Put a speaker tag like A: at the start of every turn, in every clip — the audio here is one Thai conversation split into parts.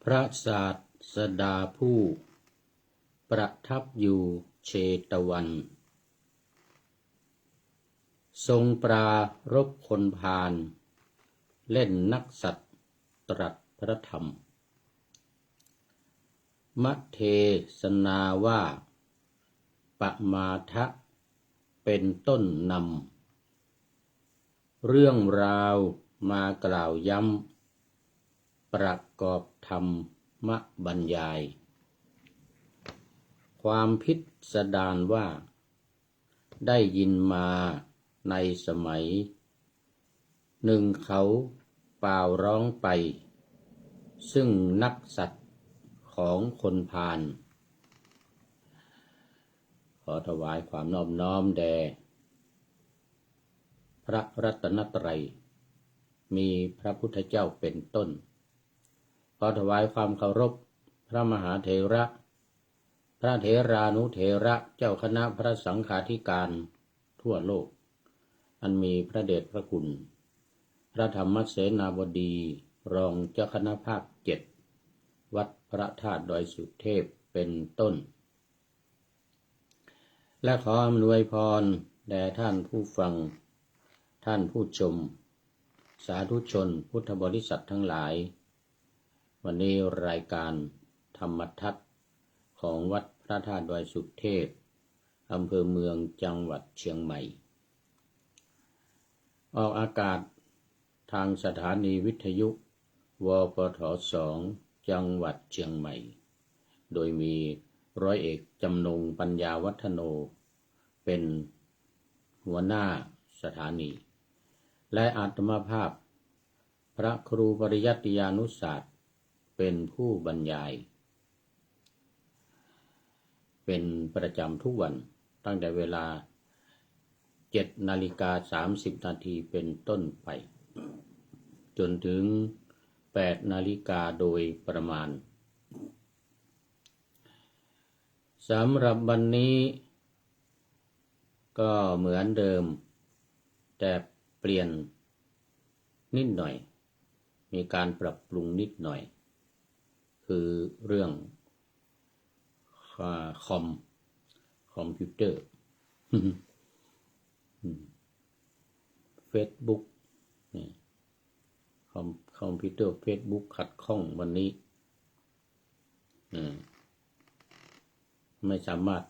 A: พระศาสดาผู้ประทับอยู่เชตวัน ทรงปรารภคนพาลเล่นนักสัตว์ตรัสพระธรรมมัทเทศนาว่าปมาทะเป็นต้นนำเรื่องราวมากล่าวย้ำประกอบธรรมบรรยายความพิสดารว่าได้ยินมาในสมัยหนึ่งเขาเป่าร้องไปซึ่งนักสัตว์ของคนพาลขอถวายความนอบน้อมแด่พระรัตนตรัยมีพระพุทธเจ้าเป็นต้นขอถวายความเคารพพระมหาเถระพระเถรานุเถระเจ้าคณะพระสังฆาธิการทั่วโลกอันมีพระเดชพระคุณพระธรรมเสนาบดีรองเจ้าคณะภาค7วัดพระธาตุดอยสุเทพเป็นต้นและขออำนวยพรแด่ท่านผู้ฟังท่านผู้ชมสาธุชนพุทธบริษัททั้งหลายวันนี้รายการธรรมทัศน์ของวัดพระธาตุดอยสุเทพอำเภอเมืองจังหวัดเชียงใหม่ออกอากาศทางสถานีวิทยุวปท2จังหวัดเชียงใหม่โดยมีร้อยเอกจำนงปัญญาวัฒโนเป็นหัวหน้าสถานีและอาตมาภาพพระครูปริยัติยานุศาสตร์เป็นผู้บรรยายเป็นประจำทุกวันตั้งแต่เวลา7:30 นาทีเป็นต้นไปจนถึง8 นาฬิกาโดยประมาณสำหรับวันนี้ก็เหมือนเดิมแต่เปลี่ยนนิดหน่อยมีการปรับปรุงนิดหน่อยคือเรื่องคอมพิวเตอร์ Facebook คอมพิวเตอร์ Facebook ขัดข้องวันนี้ไม่สามารถ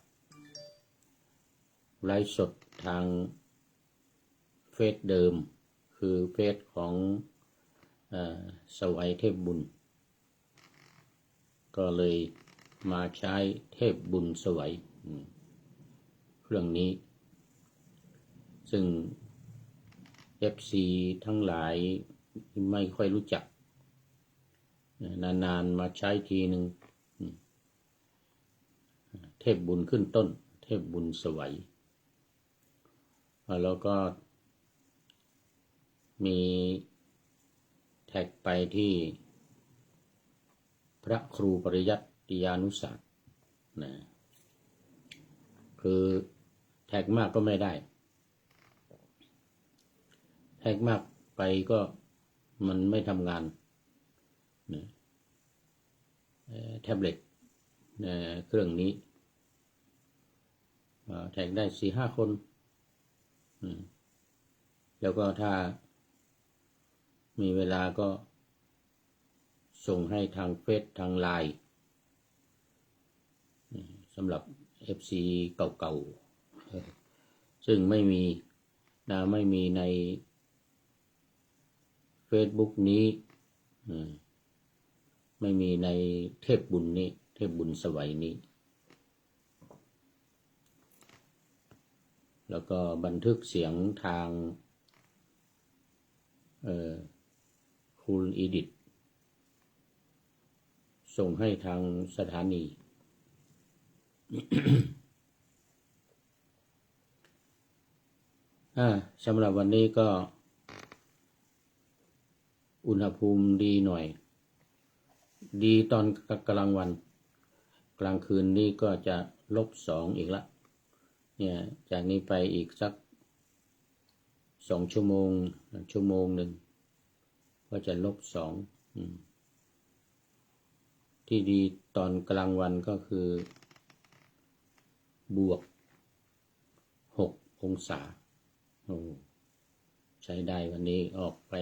A: ไลฟ์สดทางเฟซเดิมคือเฟซของสวัยเทพบุญก็เลยมาใช้เทพบุญสวัยเครื่องนี้ซึ่ง FC ทั้งหลายไม่ค่อยรู้จักนานๆมาใช้ทีหนึ่งเทพบุญขึ้นต้นเทพบุญสวัยแล้วก็มีแท็กไปที่พระครูปริยัติยานุศาสตร์นะคือแท็กมากก็ไม่ได้แท็กมากไปก็มันไม่ทำงานนะแท็บเล็ตเครื่องนี้แท็กได้ 4-5 คนแล้วก็ถ้ามีเวลาก็ส่งให้ทางเฟซทางไลน์สำหรับ FC เก่าๆซึ่งไม่มีใน Facebook นี้ไม่มีในเทพบุญนี้เทพบุญสวัยนี้แล้วก็บันทึกเสียงทางคูลอีดิทส่งให้ทางสถานี สำหรับวันนี้ก็อุณหภูมิดีหน่อยดีตอนกลางวันกลางคืนนี้ก็จะ-2อีกละเนี่ยจากนี้ไปอีกสัก2 ชั่วโมง1ก็จะ-2 ที่ดีตอนกลางวันก็คือบวก6 องศาโอ้ใช้ได้วันนี้ออกไป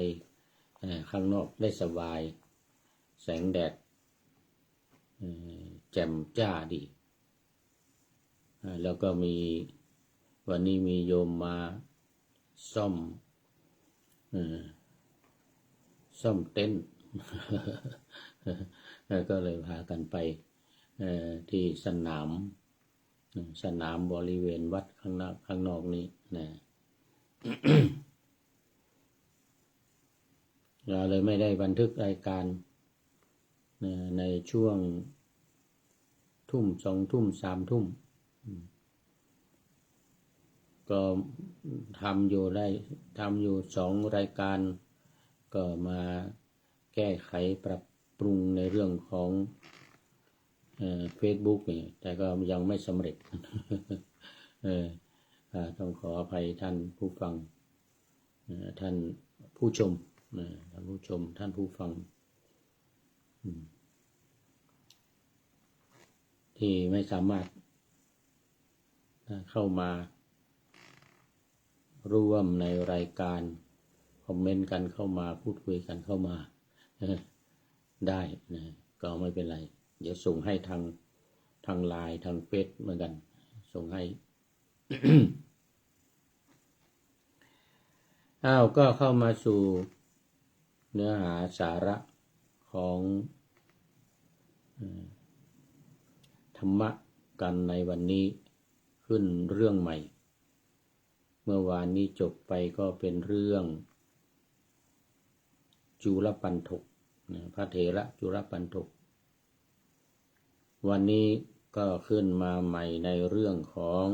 A: ข้างนอกได้สบายแสงแดดแจ่มจ้าดีแล้วก็มีวันนี้มีโยมมาซ่อมเต็นท์ก็เลยพากันไปที่สนามบริเวณวัดข้างนอกนี้นะ เราเลยไม่ได้บันทึกรายการในช่วงทุ่ม2 ทุ่ม3 ทุ่มก็ทำอยู่2 รายการก็มาแก้ไขปรับปรุงในเรื่องของFacebook นี่แต่ก็ยังไม่สำเร็จ ต้องขออภัยท่านผู้ฟังท่านผู้ชมท่านผู้ฟังที่ไม่สามารถเข้ามาร่วมในรายการคอมเมนต์กันเข้ามาพูดคุยกันเข้ามาได้นะก็ไม่เป็นไรเดี๋ยวส่งให้ทางไลน์ทางเฟซเหมือนกันส่งให้ ก็เข้ามาสู่เนื้อหาสาระของธรรมะกันในวันนี้ขึ้นเรื่องใหม่เมื่อวานนี้จบไปก็เป็นเรื่องจุลปันถกพระเถระจุลปันถกวันนี้ก็ขึ้นมาใหม่ในเรื่องของ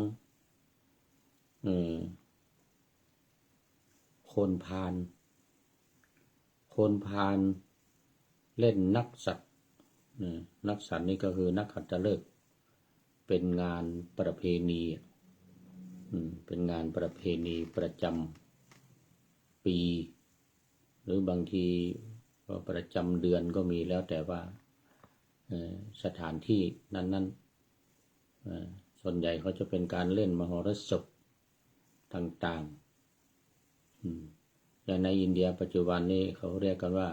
A: คนพาลเล่นนักสัตว์นี่ก็คือนักขัตฤกษ์เป็นงานประเพณีเป็นงานประเพณีประจำปีหรือบางทีก็ประจำเดือนก็มีแล้วแต่ว่าสถานที่นั้นๆส่วนใหญ่เขาจะเป็นการเล่นมหรสพต่างๆอย่างในอินเดียปัจจุบันนี้เขาเรียกกันว่า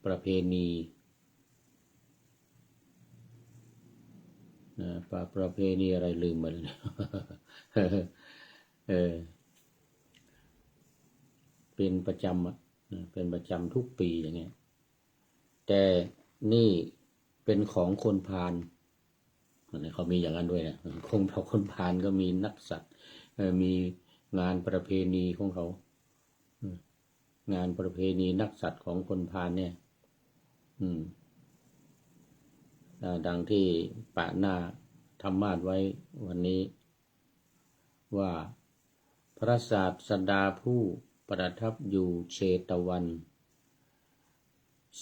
A: ประเพณีประเพณีอะไรลืมหมดเลย เป็นประจำทุกปีอย่างเงี้ยแต่นี่เป็นของคนพาลเขามีอย่างนั้นด้วยนะคนพาลก็มีนักสัตว์มีงานประเพณีของเขางานประเพณีนักสัตว์ของคนพาลเนี่ยดังที่ปะหน้าธรรมาสไว้วันนี้ว่าพระศาสดาผู้ประทับอยู่เชตวัน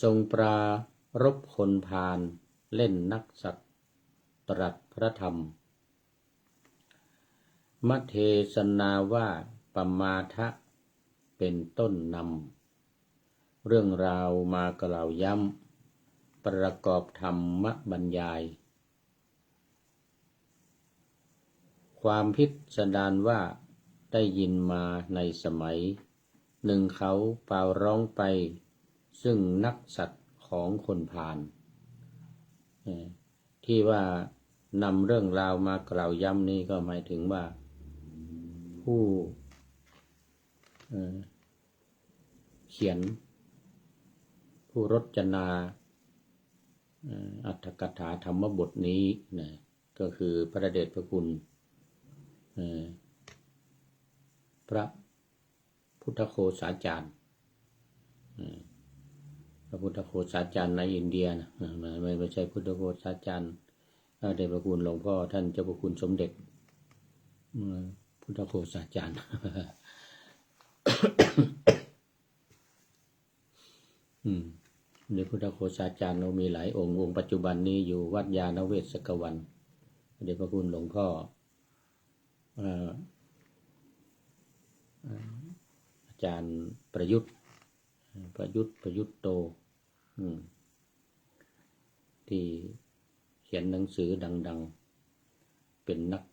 A: ทรงปรารภคนพาลเล่นนักสัตว์ตรัสพระธรรมมัทเทศนาว่าปมาทะเป็นต้นนำเรื่องราวมากล่าวย้ำประกอบธรรมบรรยายความพิสดารว่าได้ยินมาในสมัยหนึ่งเขาเป่าร้องไปซึ่งนักสัตว์ของคนพาลที่ว่านำเรื่องราวมากล่าวย้ำนี้ก็หมายถึงว่าผู้เขียนผู้รจนาอรรถกถาธรรมบทนี้นะก็คือพระเดชพระคุณพระพุทธโฆษาจารย์พระพุทธโฆษาจารย์ในอินเดียนะไม่ใช่พุทธโฆษาจารย์เดชพระคุณหลวงพ่อท่านเจ้าพระคุณสมเด็จพุทธโฆษาจารย์ ในพุทธโฆษาจารย์เรามีหลายองค์ปัจจุบันนี้อยู่วัดยานเวศกวันเดชพระคุณหลวงพ่ออาจารย์ประยุทธ์ ประยุทธ์โตที่เขียนหนังสือดังๆเป็นนัก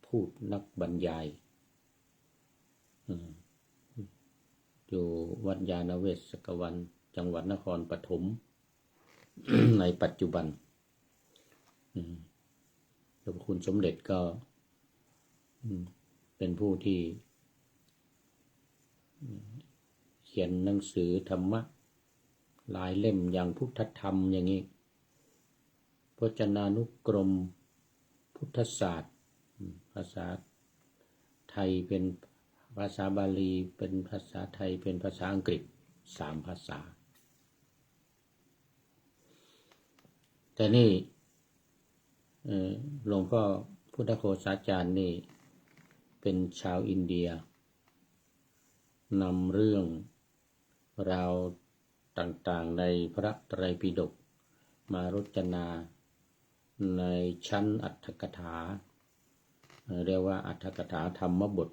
A: พูดนักบรรยายอยู่วัดยาณเวศกวันจังหวัดนครปฐม ในปัจจุบันหลวงคุณสมเด็จก็เป็นผู้ที่เขียนหนังสือธรรมะหลายเล่มอย่างพุทธธรรมอย่างนี้พจนานุกรมพุทธศาสตร์ภาษาไทยเป็นภาษาบาลีเป็นภาษาไทยเป็นภาษาอังกฤษ3 ภาษาแต่นี่หลวงพ่อพุทธโฆษาจารย์นี่เป็นชาวอินเดียนำเรื่องราวต่างๆในพระไตรปิฎกมารจนาในชั้นอรรถกถาเรียกว่าอรรถกถาธรรมบท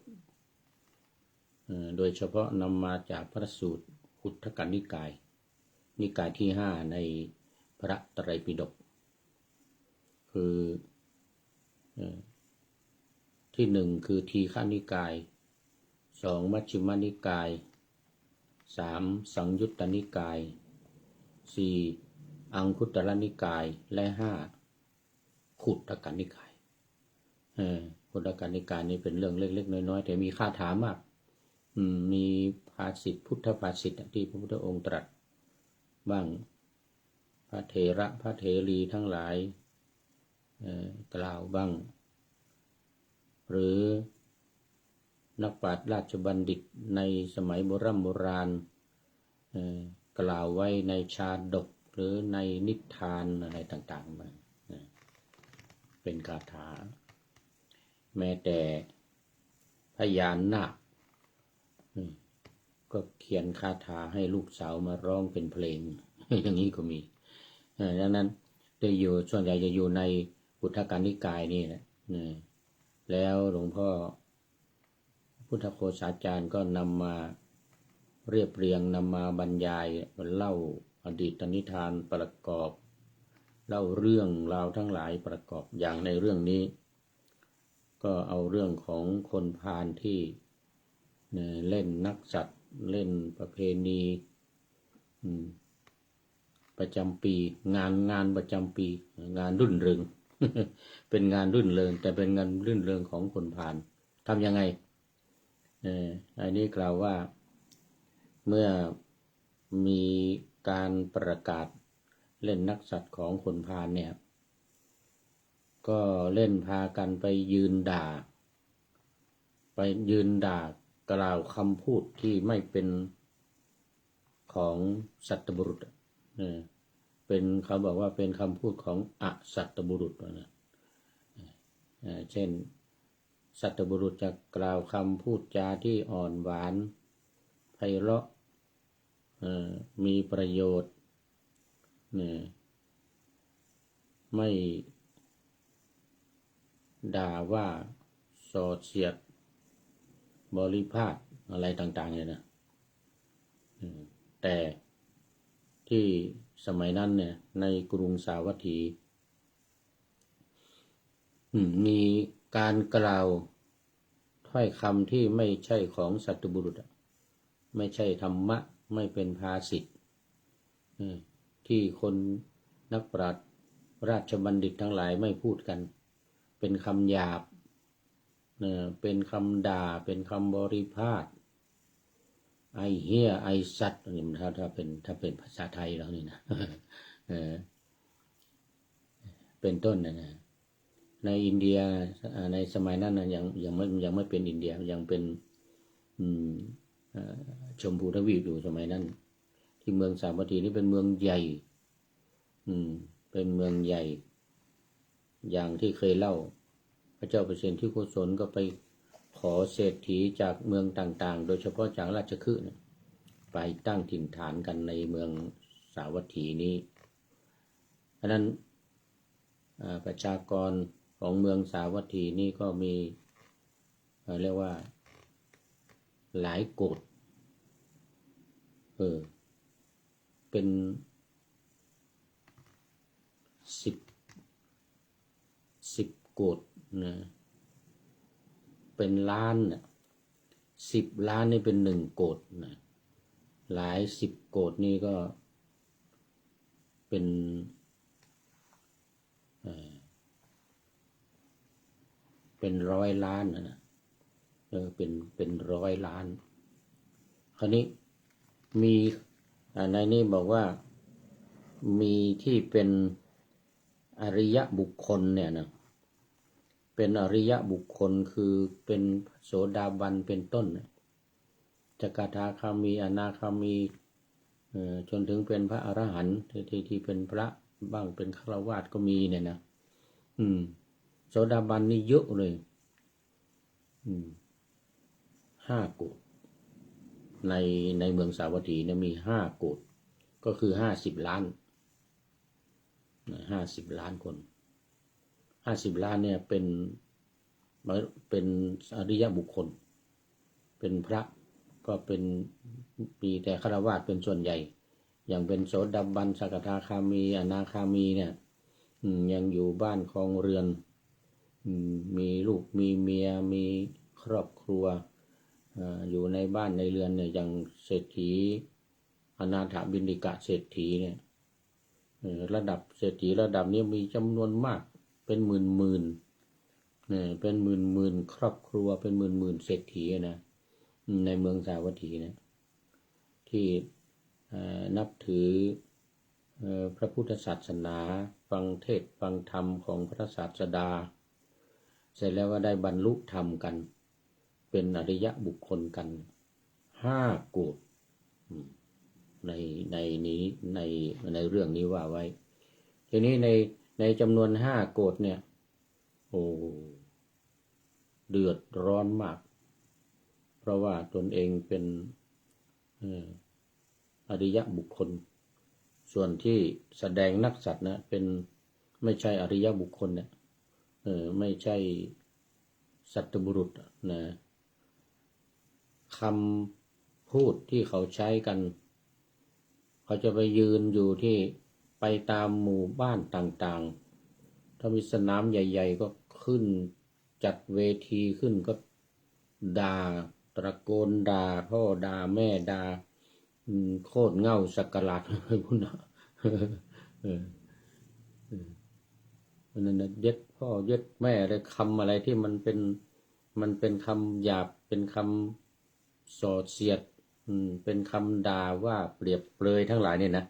A: โดยเฉพาะนำมาจากพระสูตรอุทธกนิกายนิกายที่5ในพระไตรปิฎกคือที่1คือทีฆนิกาย2มัชฌิมนิกาย3สังยุตตนิกาย4อังคุตตรนิกายและ5ขุททกนิกายขุททกนิกายนี้เป็นเรื่องเล็กๆน้อยๆแต่มีคาถามากมีภาษิตพุทธภาษิตที่พระพุทธองค์ตรัสบ้างพระเถระพระเถรีทั้งหลายกล่าวบ้างหรือนักปราชญ์ราชบัณฑิตในสมัยโบราณกล่าวไว้ในชาดกหรือในนิทานอะไรต่างๆมาเป็นคาถาแม้แต่พญานาคก็เขียนคาถาให้ลูกสาวมาร้องเป็นเพลงอย่างนี้ก็มีดังนั้นได้อยู่ส่วนใหญ่จะอยู่ในอุทธกนิกายนี่แหละแล้วหลวงพ่อพุทธโฆษาจารย์ก็นำมาเรียบเรียงนำมาบรรยายเล่าอดีตนิทานประกอบเล่าเรื่องราวทั้งหลายประกอบอย่างในเรื่องนี้ก็เอาเรื่องของคนพาลที่เล่นนักสัตว์เล่นประเพณีประจำปีงานประจำปีงานรื่นเริง เป็นงานรื่นเริงแต่เป็นงานรื่นเริงของคนพาลทำยังไงอันนี้กล่าวว่าเมื่อมีการประกาศเล่นนักสัตว์ของคนพาลเนี่ยก็เล่นพากันไปยืนด่ากล่าวคำพูดที่ไม่เป็นของสัตบุรุษเป็นเขาบอกว่าเป็นคำพูดของอสัตบุรุษนะเช่นสัตบุรุษจะกล่าวคำพูดจาที่อ่อนหวานไพเราะมีประโยชน์ไม่ด่าว่าส่อเสียดบริพาทอะไรต่างๆเนี่ยนะแต่ที่สมัยนั้นเนี่ยในกรุงสาวัตถีมีการกล่าวถ้อยคำที่ไม่ใช่ของสัตบุรุษไม่ใช่ธรรมะไม่เป็นภาษิตที่คนนักปราชญ์ราชบัณฑิตทั้งหลายไม่พูดกันเป็นคำหยาบเป็นคำด่าเป็นคำบริพาทไอเหี้ยไอสัตว์นี่ถ้าเป็นภาษาไทยแล้วนี่นะเป็นต้นนะในอินเดียในสมัยนั้นนะยังไม่เป็นอินเดียยังเป็นชมพูทวีปอยู่สมัยนั้นที่เมืองสาวัตถีนี่เป็นเมืองใหญ่เป็นเมืองใหญ่อย่างที่เคยเล่าพระเจ้าเปรตที่โกศลก็ไปขอเศรษฐีจากเมืองต่างๆโดยเฉพาะจากราชคฤห์ไปตั้งถิ่นฐานกันในเมืองสาวัตถีนี้เพราะนั้นประชากรของเมืองสาวัตถีนี่ก็มีเรียกว่าหลายโกฏ เป็นสิบโกฏนะเป็นล้านนะ10 ล้านนี่เป็น1 โกฏนะหลาย10 โกฏนี่ก็เป็น100 ล้านนะเป็น100 ล้านคราวนี้มีในนี้บอกว่ามีที่เป็นอริยบุคคลเนี่ยนะเป็นอริยบุคคลคือเป็นโสดาบันเป็นต้นสกทาคามีอนาคามีจนถึงเป็นพระอรหันต์ที่เป็นพระบ้างเป็นฆราวาสก็มีเนี่ยนะโสดาบันนี่เยอะเลย5 โกฏในเมืองสาวัตถีเนี่ยมี5 โกฏก็คือ50 ล้าน50 ล้านคน50 ล้านเนี่ยเป็นอริยบุคคลเป็นพระก็เป็นมีแต่ฆราวาสเป็นส่วนใหญ่อย่างเป็นโสดาบันสกทาคามีอนาคามีเนี่ยยังอยู่บ้านครองเรือนมีลูกมีเมียมีครอบครัวอยู่ในบ้านในเรือนเนี่ยอย่างเศรษฐีอนาถบิณฑิกะเศรษฐีเนี่ยระดับเศรษฐีระดับนี้มีจำนวนมากเป็นหมื่นเป็นหมื่นครอบครัวเป็นหมื่นเศรษฐีนะในเมืองสาวัตถีนะที่นับถือพระพุทธศาสนาฟังเทศน์ฟังธรรมของพระศาสดาเสร็จแล้วก็ได้บรรลุธรรมกันเป็นอริยบุคคลกัน5 โกฏในนี้ในเรื่องนี้ว่าไว้ทีนี้ในจำนวน5 โกฏเนี่ยโอ้เดือดร้อนมากเพราะว่าตนเองเป็นอริยบุคคลส่วนที่แสดงนักสัตว์นะเป็นไม่ใช่อริยบุคคลเนี่ยไม่ใช่สัตบุรุษนะคำพูดที่เขาใช้กันเขาจะไปยืนอยู่ที่ไปตามหมู่บ้านต่างๆถ้ามีสนามใหญ่ๆก็ขึ้นจัดเวทีขึ้นก็ด่าตะโกนด่าพ่อด่าแม่ด่าโคตรเง่าสักการะอะไรพวกนั้นนั่นนะเย็ดพ่อเย็ดแม่อะไรคำอะไรที่มันเป็นคำหยาบเป็นคำส่อเสียดเป็นคำด่าว่าเปรียบเปรยทั้งหลายเนี่ยนะ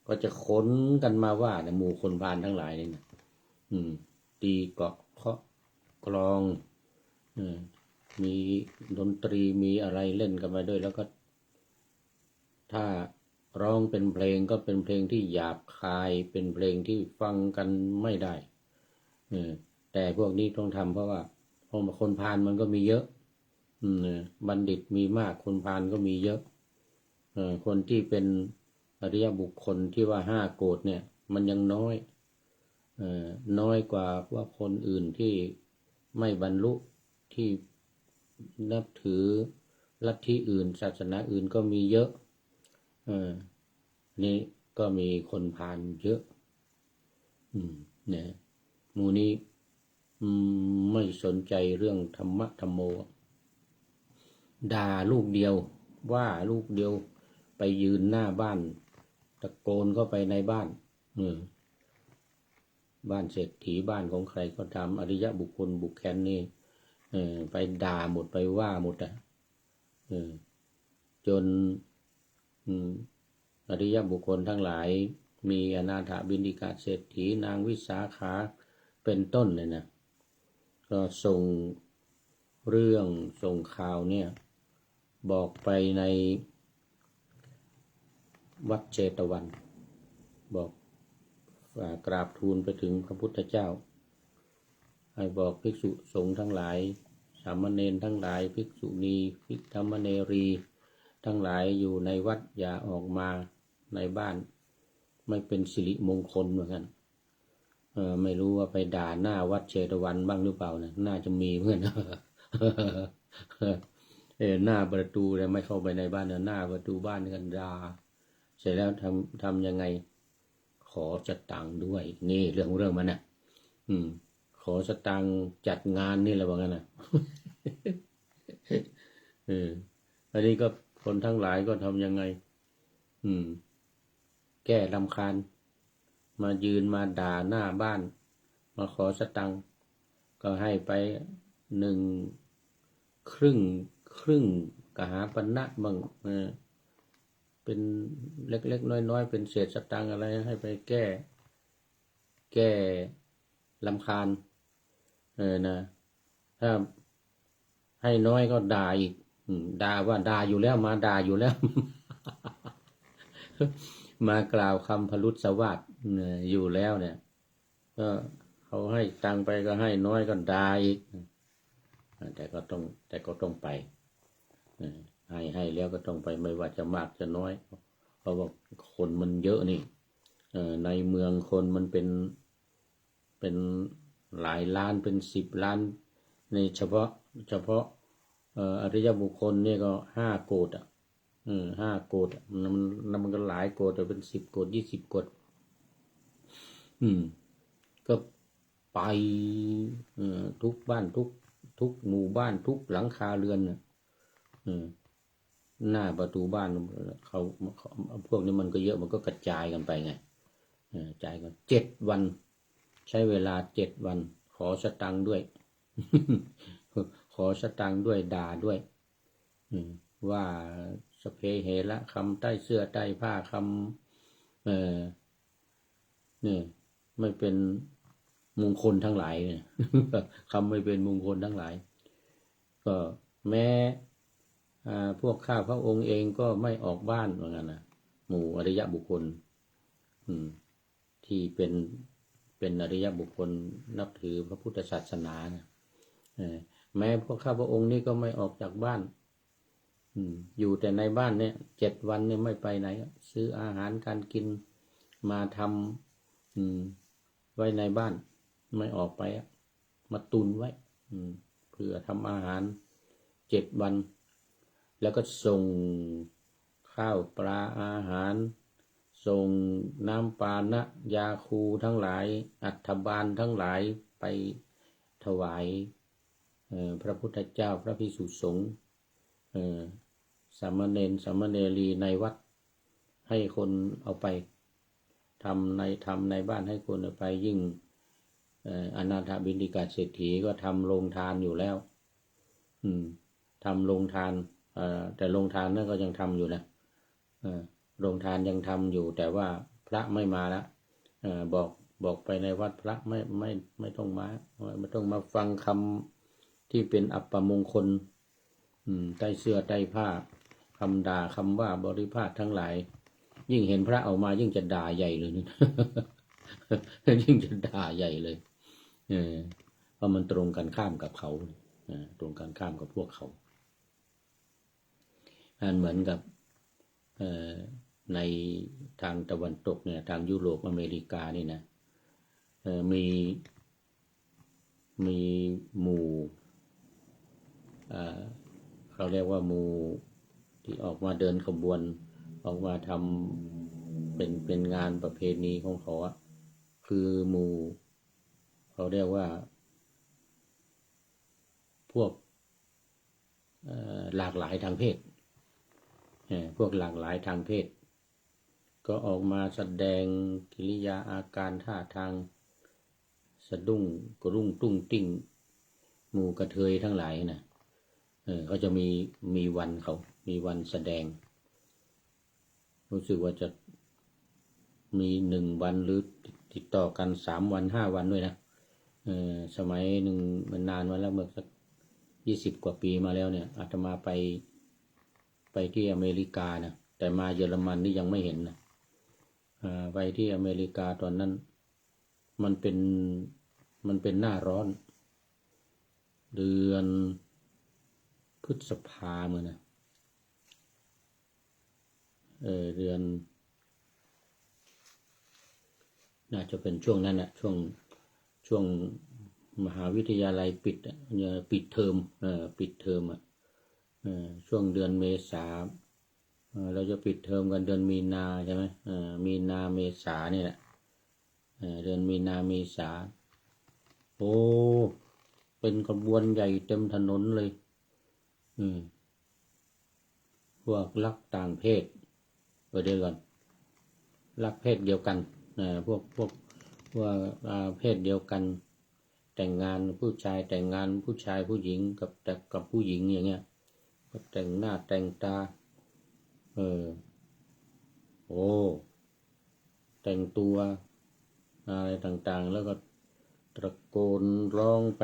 A: ก็จะค้นกันมาว่าเนี่ยหมู่คนพาลทั้งหลายเนี่ยนะตีเกาะเคาะกลองมีดนตรีมีอะไรเล่นกันมาด้วยแล้วก็ถ้าร้องเป็นเพลงก็เป็นเพลงที่หยาบคายเป็นเพลงที่ฟังกันไม่ได้แต่พวกนี้ต้องทำเพราะว่าคนพาลมันก็มีเยอะบัณฑิตมีมากคนพาลก็มีเยอะคนที่เป็นอริยบุคคลที่ว่า5 โกฏเนี่ยมันยังน้อยกว่าว่าคนอื่นที่ไม่บรรลุที่นับถือลัทธิอื่นศาสนาอื่นก็มีเยอะนี่ก็มีคนพาลเยอะเนี่ยหมู่นี้ไม่สนใจเรื่องธรรมะธรรมโมด่าลูกเดียวว่าลูกเดียวไปยืนหน้าบ้านตะโกนเข้าไปในบ้านบ้านเศรษฐีบ้านของใครก็ทำอริยบุคคลบุคคลนี่ไปด่าหมดไปว่าหมดจนอริยบุคคลทั้งหลายมีอนาถบิณฑิกะเศรษฐีนางวิสาขาเป็นต้นเลยนะก็ส่งเรื่องส่งข่าวเนี่ยบอกไปในวัดเชตวันบอกกราบทูลไปถึงพระพุทธเจ้าให้บอกภิกษุสงฆ์ทั้งหลายสามเณรทั้งหลายภิกษุณีภิกธรรมเนรีทั้งหลายอยู่ในวัดอย่าออกมาในบ้านไม่เป็นสิริมงคลเหมือนกันไม่รู้ว่าไปด่าหน้าวัดเชตวันบ้างหรือเปล่านะน่าจะมีเพื่อน หน้าประตูเลยไม่เข้าไปในบ้านหน้าประตูบ้านกันด่าเสร็จแล้วทำยังไง ขอสตังค์ด้วยนี่เรื่องมันน่ะขอสตังค์จัดงานนี่แหละว่างั้นน่ะอันนี้ก็คนทั้งหลายก็ทำยังไงแก้รำคาญมายืนมาด่าหน้าบ้านมาขอสตังค์ก็ให้ไป1 ครึ่งกหาปณะบ้างเป็นเล็กๆน้อยๆเป็นเศษสตังค์อะไรให้ไปแก้รำคาญนะถ้าให้น้อยก็ด่าอีกด่าว่าด่าอยู่แล้วมาด่าอยู่แล้ว มากล่าวคำพรุษสวัสดิ์อยู่แล้วเนี่ยก็เขาให้ตังไปก็ให้น้อยก็ด่าอีกแต่ก็ต้องไปให้แล้วก็ต้องไปไม่ว่าจะมากจะน้อยเพราะว่าคนมันเยอะนี่ในเมืองคนมันเป็นหลายล้านเป็น10 ล้านในเฉพาะอริยบุคคลนี่ก็5 โกฏ5 โกฏมันก็หลายโกฏแต่เป็น10 โกฏ20 โกฏก็ไปทุกบ้านทุกหมู่บ้านทุกหลังคาเรือนหน้าประตูบ้านเขาพวกนี้มันก็เยอะมันก็กระจายกันไปไงจ่ายกัน7 วันใช้เวลา7 วันขอสตังค์ด้วย ขอสตังค์ด้วยด่าด้วยว่าสเพเหระคำใต้เสื้อใต้ผ้าคำนี่ไม่เป็นมงคลทั้งหลายเนี่ย คำไม่เป็นมงคลทั้งหลายก็แม้พวกข้าพระองค์เองก็ไม่ออกบ้านเหมือนกันนะหมู่อริยบุคคลที่เป็นอริยบุคคลนับถือพระพุทธศาสนานะแม้พวกข้าพระองค์นี่ก็ไม่ออกจากบ้านอยู่แต่ในบ้านเนี่ย7 วันเนี่ยไม่ไปไหนซื้ออาหารการกินมาทำไว้ในบ้านไม่ออกไปมาตุนไว้เพื่อทำอาหาร7 วันแล้วก็ส่งข้าวปลาอาหารส่งน้ำปานะยาคูทั้งหลายอัฐบาลทั้งหลายไปถวายพระพุทธเจ้าพระภิกษุสงฆ์สามเณรสามเณรีในวัดให้คนเอาไปทำในบ้านให้คนเอาไปยิ่งอนาถบิณฑิกาเศรษฐีก็ทำโรงทานอยู่แล้วทำโรงทานแต่โรงทานนั่นก็ยังทำอยู่นะโรงทานยังทำอยู่แต่ว่าพระไม่มาแล้วบอกไปในวัดพระไม่ต้องมาไม่ต้องมาฟังคำที่เป็นอัปมงคลใต้เสื้อใต้ผ้าคำด่าคำว่าบริพาททั้งหลายยิ่งเห็นพระออกมายิ่งจะด่าใหญ่เลยยิ่งจะด่าใหญ่เลยเพราะมันตรงกันข้ามกับเขาตรงกันข้ามกับพวกเขาเหมือนกับในทางตะวันตกเนี่ยทางยุโรปอเมริกานี่นะมีหมู่เขาเรียกว่าหมู่ที่ออกมาเดินขบวนออกมาทำเป็นงานประเพณีของเขาคือหมู่เขาเรียกว่าพวกหลากหลายทางเพศพวกหลากหลายทางเพศก็ออกมาแสดงกิริยาอาการท่าทางสะดุ้งกระรุ่งตุ้งติ้งหมู่กระเทยทั้งหลายนะเขาจะมีวันเขามีวันแสดงรู้สึกว่าจะมี1 วันหรือติดต่อกัน3 วัน5 วันด้วยนะสมัยหนึ่งมันนานมาแล้วเมื่อสัก20 กว่าปีมาแล้วเนี่ยอาตมาไปที่อเมริกานะแต่มาเยอรมันนี่ยังไม่เห็นนะไปที่อเมริกาตอนนั้นมันเป็นหน้าร้อนเดือนพฤษภาคมนะเดือนน่าจะเป็นช่วงนั้นนะช่วงมหาวิทยาลัยปิดเทอมปิดเทอม ช่วงเดือนเมษาเราจะปิดเทอมกันเดือนมีนาใช่ไหมมีนาเมษานี่แหละเดือนมีนาเมษาโอ้เป็นขบวนใหญ่เต็มถนนเลยพวกรักต่างเพศเดี๋ยวก่อนรักเพศเดียวกันพวกเพศเดียวกันแต่งงานผู้ชายแต่งงานผู้ชายผู้หญิงกับผู้หญิงอย่างเงี้ยก็แต่งหน้าแต่งตาโอ้แต่งตัวอะไรต่างๆแล้วก็ตะโกนร้องไป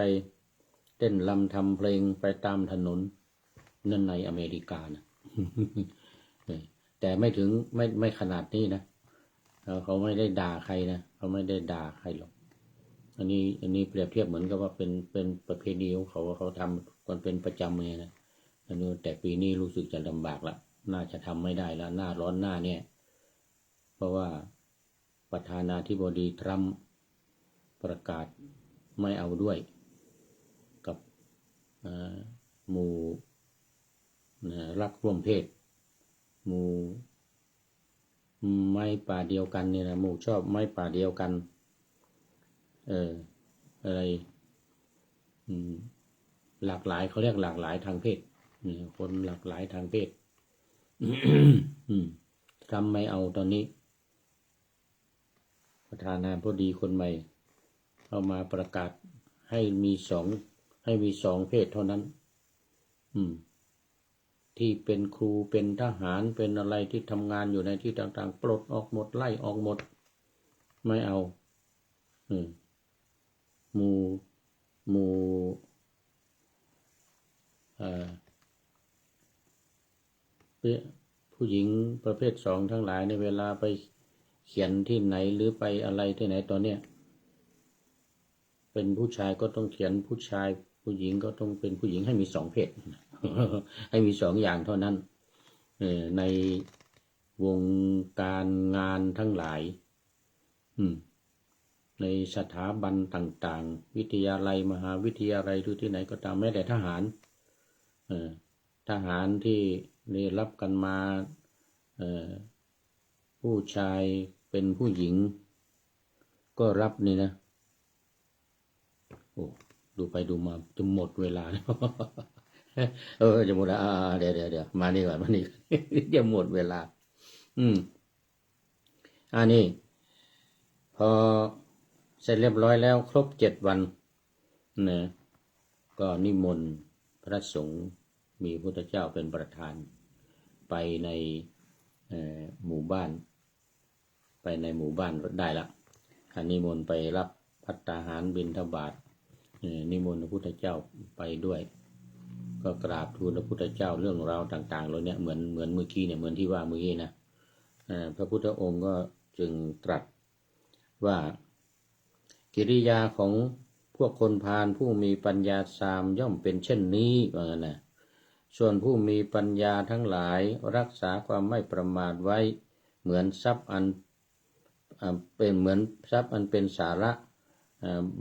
A: เต้นรำทำเพลงไปตามถนนนั่นในอเมริกานะ แต่ไม่ถึงไม่ขนาดนี้นะเขาไม่ได้ด่าใครนะเขาไม่ได้ด่าใครหรอกอันนี้เปรียบเทียบเหมือนกับว่าเป็นประเพณีของเขาว่าเขาทำกันเป็นประจำเลยนะอันนี้แต่ปีนี้รู้สึกจะลำบากละน่าจะทำไม่ได้แล้วหน้าร้อนหน้าเนี่ยเพราะว่าประธานาธิบดีทรัมป์ประกาศไม่เอาด้วยกับหมู่รักร่วมเพศหมู่ไม้ป่าเดียวกันเนี่ยนะหมู่ชอบไม้ป่าเดียวกันอะไรหลากหลายเขาเรียกหลากหลายทางเพศคนหลากหลายทางเพศ ทำไม่เอาตอนนี้ประธานาธิบดีคนใหม่เข้ามาประกาศให้มีสองเพศเท่านั้นที่เป็นครูเป็นทหารเป็นอะไรที่ทำงานอยู่ในที่ต่างๆปลดออกหมดไล่ออกหมดไม่เอาหมู่ผู้หญิงประเภทสองทั้งหลายในเวลาไปเขียนที่ไหนหรือไปอะไรที่ไหนตอนเนี้ยเป็นผู้ชายก็ต้องเขียนผู้ชายผู้หญิงก็ต้องเป็นผู้หญิงให้มีสองเพศ ให้มีสองอย่างเท่านั้นในวงการงานทั้งหลายในสถาบันต่างๆวิทยาลัยมหาวิทยาลัยหรือที่ไหนก็ตามแม้แต่ทหารที่ได้รับกันมาผู้ชายเป็นผู้หญิงก็รับนี่นะโอ้ดูไปดูมาจะหมดเวลาแล้ว จะหมดแล้วเดี๋ยวมานี่ก่อนมานี่เดี๋ยวหมดเวลานี่พอเสร็จเรียบร้อยแล้วครบ7 วันนะก็นิมนต์พระสงฆ์มีพระพุทธเจ้าเป็นประธานไปในหมู่บ้านได้ละนิมนต์ไปรับภัตตาหารบิณฑบาตนิมนต์พระพุทธเจ้าไปด้วยก็กราบทูลพระพุทธเจ้าเรื่องราวต่างๆเหล่านี้เหมือนเมื่อกี้เนี่ยเหมือนที่ว่าเมื่อกี้นะพระพุทธองค์ก็จึงตรัสว่ากิริยาของพวกคนพาลผู้มีปัญญาสามย่อมเป็นเช่นนี้ว่างั้นนะส่วนผู้มีปัญญาทั้งหลายรักษาความไม่ประมาทไว้เหมือนทรัพย์อันเป็นสาระ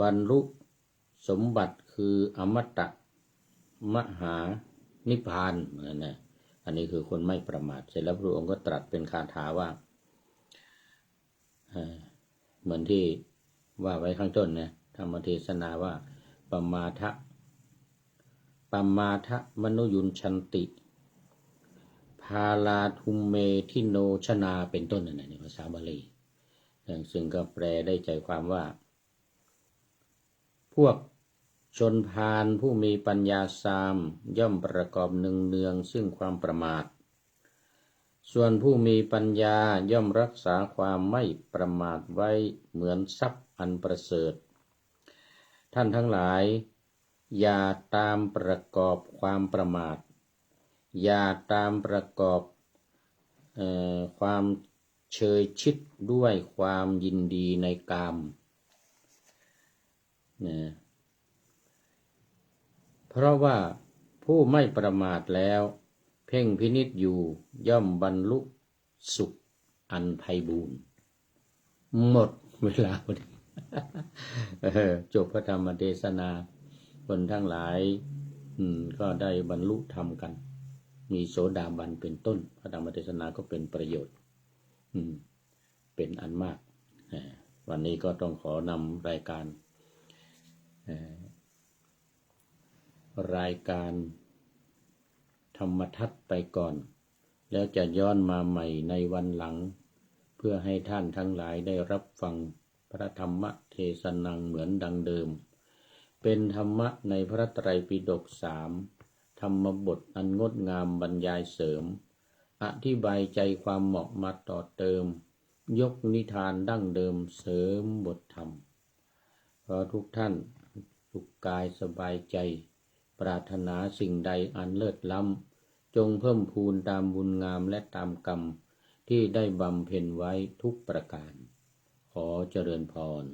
A: บรรลุสมบัติคืออมตะมหานิพพานนะอันนี้คือคนไม่ประมาทเสร็จแล้วพระองค์ก็ตรัสเป็นคาถาว่าเหมือนที่ว่าไว้ข้างต้นนะธรรมเทศนาว่าปมาทะมนุยุนชันติพาลาทุมเมทิโนชนาเป็นต้นนั่นในภาษาบาลีซึ่งก็แปลได้ใจความว่าพวกชนพาลผู้มีปัญญาสามย่อมประกอบเนืองซึ่งความประมาทส่วนผู้มีปัญญาย่อมรักษาความไม่ประมาทไว้เหมือนทรัพย์อันประเสริฐท่านทั้งหลายอย่าตามประกอบความประมาทอย่าตามประกอบความเชยชิดด้วยความยินดีในกามเพราะว่าผู้ไม่ประมาทแล้วเพ่งพินิจอยู่ย่อมบรรลุสุขอันไพบูลย์หมดเวลาพอดี จบพระธรรมเทศนาคนทั้งหลายก็ได้บรรลุธรรมกัน มีโสดาบันเป็นต้นพระธรรมเทศนาก็เป็นประโยชน์เป็นอันมากวันนี้ก็ต้องขอนำรายการธรรมทัศน์ไปก่อนแล้วจะย้อนมาใหม่ในวันหลังเพื่อให้ท่านทั้งหลายได้รับฟังพระธรรมเทศนาเหมือนดังเดิมเป็นธรรมะในพระไตรปิฎก3ธรรมบทอันงดงามบรรยายเสริมอธิบายใจความเหมาะมาต่อเติมยกนิทานดั้งเดิมเสริมบทธรรมขอทุกท่านสุขกายสบายใจปรารถนาสิ่งใดอันเลิศล้ำจงเพิ่มพูนตามบุญงามและตามกรรมที่ได้บำเพ็ญไว้ทุกประการขอเจริญพร